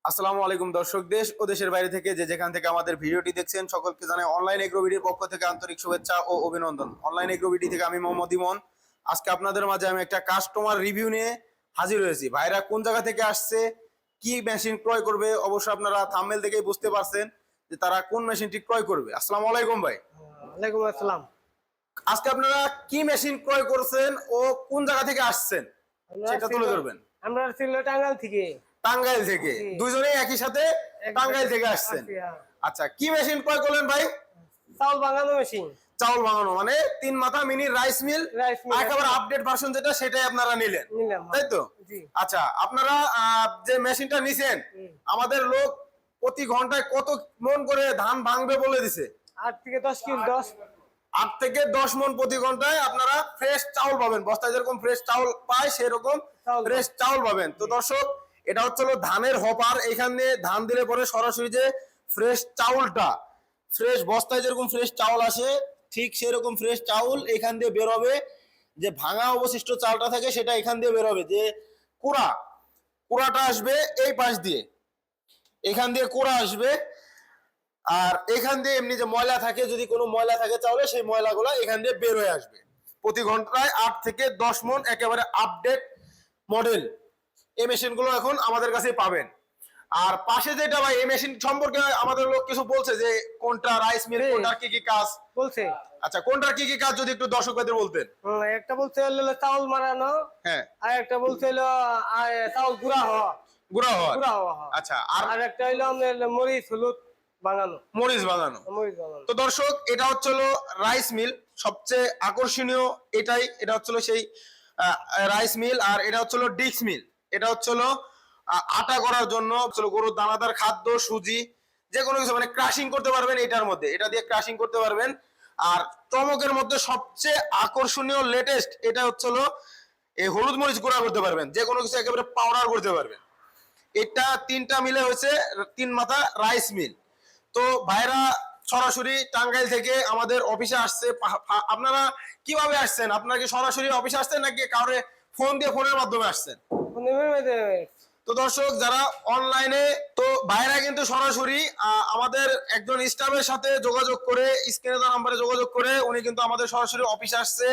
আসসালামু আলাইকুম দর্শক, দেশ ও দেশের বাইরে থেকে যে যেখান থেকে আমাদের ভিডিওটি দেখছেন সকলকে জানাই অনলাইন এগ্রোভিডির পক্ষ থেকে আন্তরিক শুভেচ্ছা ও অভিনন্দন। অনলাইন এগ্রোভিডি থেকে আমি মোহাম্মদ ইমন। আজকে আপনাদের মাঝে আমি একটা কাস্টমার রিভিউ নিয়ে হাজির হয়েছি। ভাইরা কোন জায়গা থেকে আসছে, কি মেশিন ক্রয় করবে, অবশ্যই আপনারা থাম্বনেল দেখেই বুঝতে পারছেন যে তারা কোন মেশিনটি ক্রয় করবে। আসসালামু আলাইকুম ভাই। ওয়ালাইকুম আসসালাম। আজকে আপনারা কি মেশিন ক্রয় করছেন ও কোন জায়গা থেকে আসছেন সেটা তুলে ধরবেন। আমরা ছিল টাঙ্গাইল থেকে। টাঙ্গাইল থেকে দুইজনেই একই সাথে টাঙ্গাইল থেকে আসছেন। আচ্ছা, কি মেশিন ক্রয় করলেন ভাই? চাউল ভাঙানো মেশিন। চাউল ভাঙানো মানে 3 মাথা মিনি রাইস মিল, একেবারে আপডেট ভার্সন যেটা সেটাই আপনারা নিলেন, তাই তো? আচ্ছা, আপনারা যে মেশিনটা নিছেন, আমাদের লোক প্রতি ঘন্টায় কত মন করে ধান ভাঙবে বলে দিছে? 8 থেকে 10 কেজি। 8 থেকে 10 মন প্রতি ঘন্টায় আপনারা ফ্রেশ চাউল পাবেন। বস্তায় যেরকম ফ্রেশ চাউল পায় সেরকম ফ্রেশ চাউল পাবেন। তো দর্শক, এটা হচ্ছে ধানের হপার। এখানে ধান দিলে পরে সরাসরি যে ফ্রেশ চাউলটা, ফ্রেশ বস্তায় যেরকম ফ্রেশ চাউল আসে ঠিক সেরকম ফ্রেশ চাউল এখান দিয়ে বের হবে। যে ভাঙা অবশিষ্ট চালটা থাকে সেটা এখান দিয়ে বের হবে। যে কুড়াটা আসবে এই পাশ দিয়ে, এখান দিয়ে কুড়া আসবে। আর এখান দিয়ে এমনি যে ময়লা থাকে, যদি কোনো ময়লা থাকে চাউলে, সেই ময়লাগুলো এখান দিয়ে বের হয়ে আসবে। প্রতি ঘন্টায় 8 থেকে 10 মন, একেবারে আপডেট মডেল এই মেশিনগুলো এখন আমাদের কাছে পাবেন। আর পাশে যেটা ভাই, এই মেশিন সম্পর্কে আমাদের লোক কিছু বলছে যে কোনটা রাইস মিল, কোনটার কি কি কাজ বলছে। আচ্ছা, কোনটার কি কি কাজ যদি একটু দর্শকদের বলতেন। একটা বলছে হলো চাউল মারানো, হ্যাঁ, আর একটা বলছে হলো চাউল গুঁড়া হওয়া। আচ্ছা, আর একটা হলো মরিচ হলুদ ভাঙানো। মরিচ ভাঙানো। তো দর্শক, এটা হচ্ছে রাইস মিল। সবচেয়ে আকর্ষণীয় এটাই, এটা হচ্ছে সেই রাইস মিল। আর এটা হচ্ছে ডিক্স মিল। এটা হচ্ছে আটা করার জন্য, গরুর দানাদার খাদ্য, সুজি, যে কোনো কিছু মানে ক্রাশিং করতে পারবেন এটার মধ্যে, এটা দিয়ে ক্রাশিং করতে পারবেন। আর চমকের মধ্যে সবচেয়ে আকর্ষণীয় লেটেস্ট এটা হচ্ছে এই হলুদ মরিচ গুঁড়া করতে পারবেন, যে কোনো কিছু একেবারে পাউডার করতে পারবেন। এটা 3টা মিলে হয়েছে 3 মাথা রাইস মিল। তো ভাইরা সরাসরি টাঙ্গাইল থেকে আমাদের অফিসে আসছে। আপনারা কিভাবে আসছেন? আপনারা কি সরাসরি অফিসে আসছেন নাকি কাউরে ফোন দিয়ে, ফোনের মাধ্যমে আসছেন? তো দর্শক, যারা অনলাইনে, তো ভাইরা কিন্তু সরাসরি আমাদের একজন স্টাফের সাথে যোগাযোগ করে, স্ক্রিনে দেওয়া নাম্বারে যোগাযোগ করে উনি কিন্তু আমাদের সরাসরি অফিসে আসছে।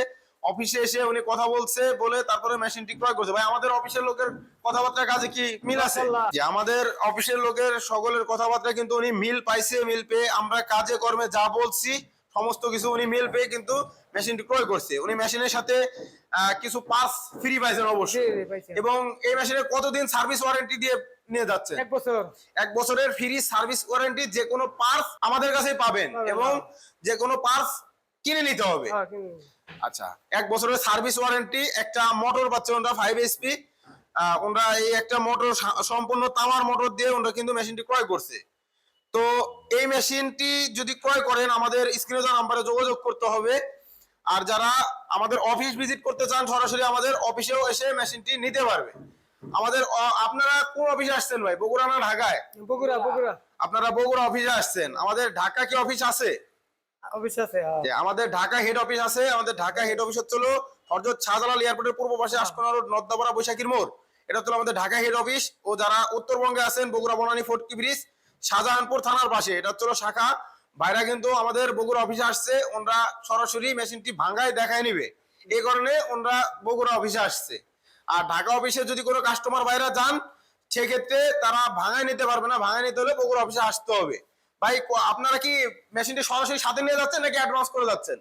অফিসে এসে উনি কথা বলছে, বলে তারপরে মেশিনটি ক্রয় করছে। ভাই, আমাদের অফিসের লোকের কথাবার্তার কাজে কি মিল আছে? যে আমাদের অফিসের লোকের সকলের কথাবার্তা কিন্তু উনি মিল পাইছে। মিল পেয়ে আমরা কাজে কর্মে যা বলছি সমস্ত কিছু উনি মিল পেয়ে কিন্তু মেশিনটি ক্রয় করছে। উনি মেশিনের সাথে কিছু পার্টস ফ্রি পাইছেন অবশ্যই। এবং এই মেশিনের কতদিন সার্ভিস ওয়ারেন্টি দিয়ে নিয়ে যাচ্ছে? 1 বছর। 1 বছরের ফ্রি সার্ভিস ওয়ারেন্টি। যে কোনো পার্টস আমাদের কাছেই পাবেন এবং যে কোনো পার্টস কিনে নিতে হবে। আচ্ছা, 1 বছরের সার্ভিস ওয়ারেন্টি। একটা মোটর পাচ্ছে ওরা 5 এইচপি। ওরা এই একটা মোটর, সম্পূর্ণ তামার মোটর দিয়ে ওরা কিন্তু মেশিনটি ক্রয় করছে। তো এই মেশিনটি যদি ক্রয় করেন, আমাদের স্ক্রিনে দেওয়া নাম্বারে যোগাযোগ করতে হবে। আর যারা আমাদের অফিস ভিজিট করতে চান, সরাসরি আমাদের অফিসেও এসে মেশিনটি নিতে পারবে। আমাদের আপনারা কোন অফিসে আসছেন ভাই? বগুড়া না ঢাকায়? বগুড়া। আপনারা বগুড়া অফিসে আসছেন। আমাদের ঢাকা কি অফিস আছে? অফিস আছে। আমাদের ঢাকা হেড অফিস আছে। আমাদের ঢাকা হেড অফিস হচ্ছে হযরত শাহজালাল এয়ারপোর্টের পূর্ব পাশে আশকোনা রোড, নর্দাপাড়া, বৈশাখীর মোড়। এটা হচ্ছে আমাদের ঢাকা হেড অফিস। ও যারা উত্তরবঙ্গে আছেন, বগুড়া বনানী ফোর্টকি ব্রিজ, শাহজাহানপুর থানার পাশে, এটা হচ্ছে শাখা। ভাইরা কিন্তু আমাদের বগুড়া অফিসে আসছে। ওনরা সরাসরি মেশিনটি ভাঙায় দেখায় নিবে, এই কারণে ওনরা বগুড়া অফিসে আসছে। আর ঢাকা অফিসে যদি কোনো কাস্টমার ভাইরা যান, সেক্ষেত্রে তারা ভাঙায় নিতে পারবে না। ভাঙায় নিতে হলে বগুড়া অফিসে আসতে হবে। ভাই, আপনারা কি মেশিনটি সরাসরি সাথে নিয়ে যাচ্ছেন নাকি অ্যাডভান্স করে যাচ্ছেন?